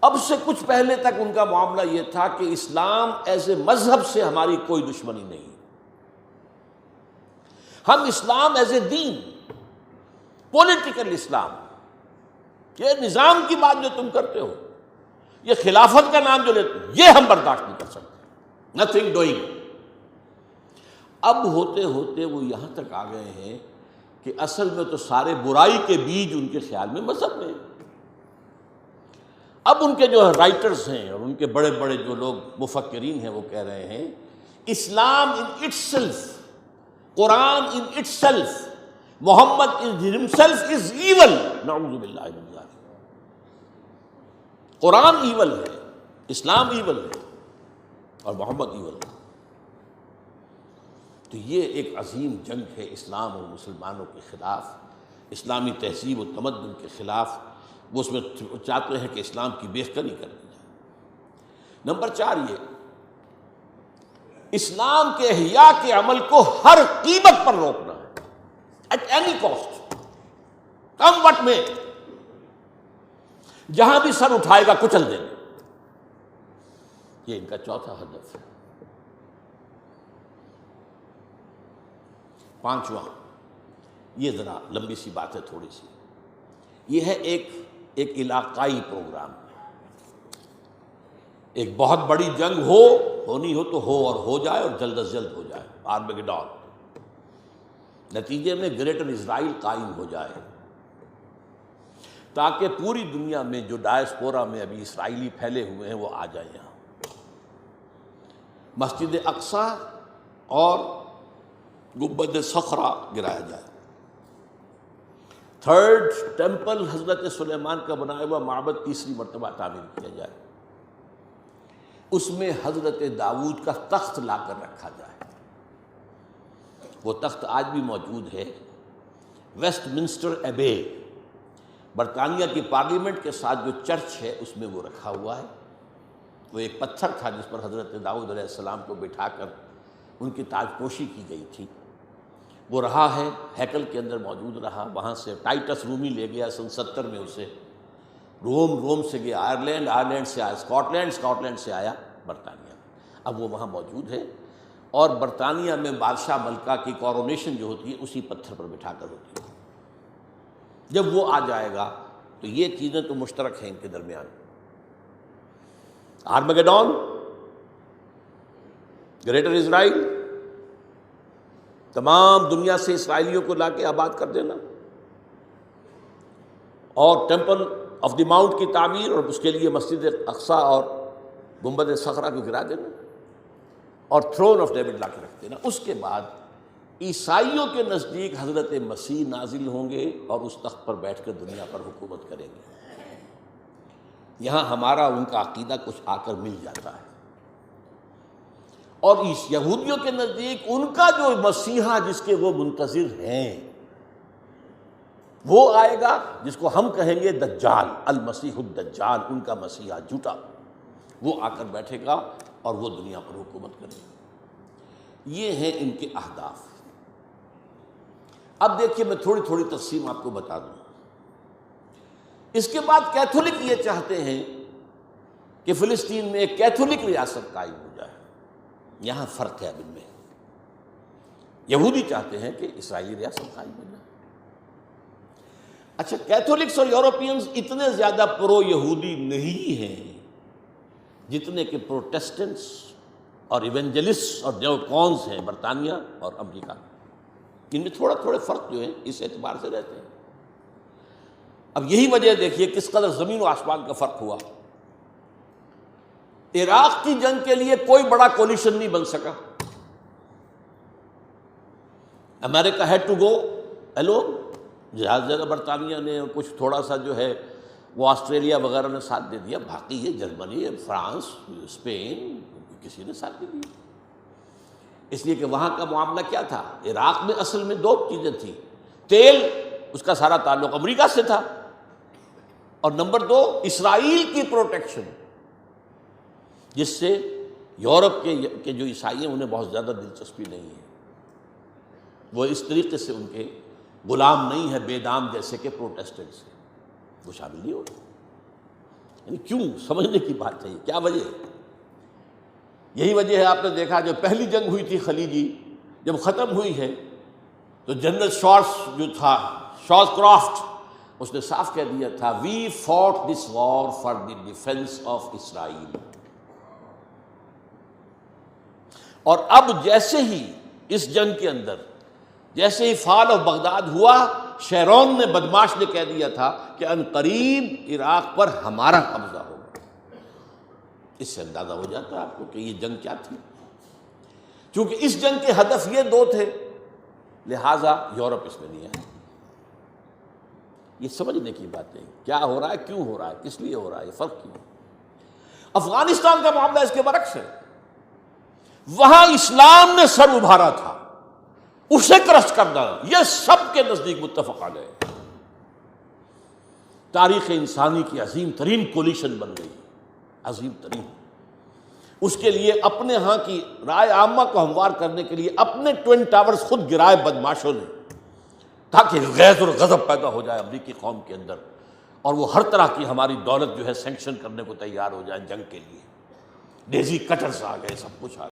اب سے کچھ پہلے تک ان کا معاملہ یہ تھا کہ اسلام ایز اے مذہب سے ہماری کوئی دشمنی نہیں، ہم اسلام as a then, political Islam, یہ نظام کی بات جو تم کرتے ہو، یہ خلافت کا نام جو لیتے ہو، یہ ہم برداشت نہیں کر سکتے، نتھنگ ڈوئنگ۔ اب ہوتے ہوتے وہ یہاں تک آ گئے ہیں کہ اصل میں تو سارے برائی کے بیج ان کے خیال میں مذہب میں ہیں۔ اب ان کے جو رائٹرز ہیں اور ان کے بڑے بڑے جو لوگ مفکرین ہیں وہ کہہ رہے ہیں Islam in itself, Quran in itself, Muhammad himself is evil, نعوذ باللہ من ذلک۔ قرآن ایول ہے، اسلام ایول ہے اور محمد ایول ہے۔ تو یہ ایک عظیم جنگ ہے اسلام اور مسلمانوں کے خلاف، اسلامی تہذیب و تمدن کے خلاف۔ وہ اس میں چاہتے ہیں کہ اسلام کی بےخبری کر دی جائے۔ نمبر 4 یہ اسلام کے احیاء کے عمل کو ہر قیمت پر روکنا ہے، at any cost, come what may, جہاں بھی سر اٹھائے گا کچل دینا۔ یہ ان کا چوتھا ہدف ہے۔ 5واں، یہ ذرا لمبی سی بات ہے تھوڑی سی، یہ ہے ایک علاقائی پروگرام۔ ایک بہت بڑی جنگ ہونی ہو تو ہو، اور ہو جائے اور جلد از جلد ہو جائے، آرمیگیڈون، نتیجے میں گریٹر اسرائیل قائم ہو جائے، تاکہ پوری دنیا میں جو ڈائسپورا میں ابھی اسرائیلی پھیلے ہوئے ہیں وہ آ جائیں یہاں، مسجد اقصی اور گنبد صخرہ گرایا جائے، 3rd ٹیمپل حضرت سلیمان کا بنایا ہوا معبد تیسری مرتبہ تعمیر کیا جائے، اس میں حضرت داؤد کا تخت لا کر رکھا جائے۔ وہ تخت آج بھی موجود ہے، ویسٹ منسٹر ایبے، برطانیہ کی پارلیمنٹ کے ساتھ جو چرچ ہے اس میں وہ رکھا ہوا ہے۔ وہ ایک پتھر تھا جس پر حضرت داؤد علیہ السلام کو بٹھا کر ان کی تاج پوشی کی گئی تھی، وہ رہا ہے، ہیکل کے اندر موجود رہا۔ وہاں سے ٹائٹس رومی لے گیا سن 70 میں اسے، روم سے گیا آئرلینڈ سے آیا اسکاٹ لینڈ سے آیا برطانیہ، اب وہ وہاں موجود ہے۔ اور برطانیہ میں بادشاہ ملکہ کی کورونیشن جو ہوتی ہے اسی پتھر پر بٹھا کر ہوتی ہے۔ جب وہ آ جائے گا تو یہ چیزیں تو مشترک ہیں ان کے درمیان، آرمیگیڈون، گریٹر اسرائیل، تمام دنیا سے اسرائیلیوں کو لا کے آباد کر دینا، اور ٹیمپل آف دی ماؤنٹ کی تعمیر اور اس کے لیے مسجد اقصی اور گنبد صخرہ کو گرا دینا، اور تھرون آف ڈیوڈ لا کے رکھ دینا۔ اس کے بعد عیسائیوں کے نزدیک حضرت مسیح نازل ہوں گے اور اس تخت پر بیٹھ کر دنیا پر حکومت کریں گے۔ یہاں ہمارا ان کا عقیدہ کچھ آ کر مل جاتا ہے، اور اس یہودیوں کے نزدیک ان کا جو مسیحا جس کے وہ منتظر ہیں وہ آئے گا، جس کو ہم کہیں گے دجال، المسیح الدجال، ان کا مسیحا جھوٹا، وہ آ کر بیٹھے گا اور وہ دنیا پر حکومت کرے گا۔ یہ ہیں ان کے اہداف۔ اب دیکھیے میں تھوڑی تھوڑی تقسیم آپ کو بتا دوں۔ اس کے بعد کیتھولک یہ چاہتے ہیں کہ فلسطین میں ایک کیتھولک ریاست قائم ہو جائے، یہاں فرق ہے اب ان میں۔ یہودی چاہتے ہیں کہ اسرائیلی ریاست قائم ہو جائے۔ اچھا، کیتھولکس اور یورپینز اتنے زیادہ پرو یہودی نہیں ہیں جتنے کہ پروٹیسٹنٹس اور ایونجلسٹ اور نیوکونز ہیں برطانیہ اور امریکہ۔ ان میں تھوڑے فرق جو ہیں اس اعتبار سے رہتے ہیں۔ اب یہی وجہ دیکھیے کس قدر زمین و آسمان کا فرق ہوا۔ عراق کی جنگ کے لیے کوئی بڑا کولیشن نہیں بن سکا، امریکہ ہیڈ ٹو گو الون، زیادہ برطانیہ نے اور کچھ تھوڑا سا جو ہے وہ آسٹریلیا وغیرہ نے ساتھ دے دیا، باقی یہ جرمنی، فرانس، اسپین، کسی نے ساتھ نہیں دیا۔ اس لیے کہ وہاں کا معاملہ کیا تھا، عراق میں اصل میں 2 چیزیں تھیں، تیل، اس کا سارا تعلق امریکہ سے تھا، اور نمبر 2 اسرائیل کی پروٹیکشن، جس سے یورپ کے جو عیسائی ہیں انہیں بہت زیادہ دلچسپی نہیں ہے، وہ اس طریقے سے ان کے غلام نہیں ہے بے دام جیسے کہ پروٹیسٹنٹس ہیں، وہ شامل نہیں ہوتے۔ یعنی کیوں؟ سمجھنے کی بات ہے، کیا وجہ ہے؟ یہی وجہ ہے، آپ نے دیکھا جو پہلی جنگ ہوئی تھی خلیجی، جب ختم ہوئی ہے تو جنرل شارٹس جو تھا، شارٹ کرافٹ، اس نے صاف کہہ دیا تھا we fought this war for the defence of Israel. اور اب جیسے ہی اس جنگ کے اندر جیسے ہی فال آف بغداد ہوا، شیرون نے، بدماش نے کہہ دیا تھا کہ ان قریب عراق پر ہمارا قبضہ ہوگا. اس سے اندازہ ہو جاتا ہے آپ کو کہ یہ جنگ کیا تھی. چونکہ اس جنگ کے ہدف یہ دو تھے، لہذا یورپ اس میں نہیں آیا. یہ سمجھنے کی بات ہے، کیا ہو رہا ہے، کیوں ہو رہا ہے، کس لیے ہو رہا ہے، یہ فرق کیوں. افغانستان کا معاملہ اس کے برعکس ہے. وہاں اسلام نے سر ابھارا تھا، اسے کرس کرنا یہ سب کے نزدیک متفق علیہ ہے. تاریخ انسانی کی عظیم ترین کولیشن بن گئی، عظیم ترین. اس کے لیے اپنے ہاں کی رائے عامہ کو ہموار کرنے کے لیے اپنے ٹوئن ٹاورز خود گرائے بدماشوں نے، تاکہ غیظ اور غضب پیدا ہو جائے امریکی قوم کے اندر، اور وہ ہر طرح کی ہماری دولت جو ہے سینکشن کرنے کو تیار ہو جائے جنگ کے لیے. ڈیزی کٹرز آ گئے، سب کچھ آ گیا.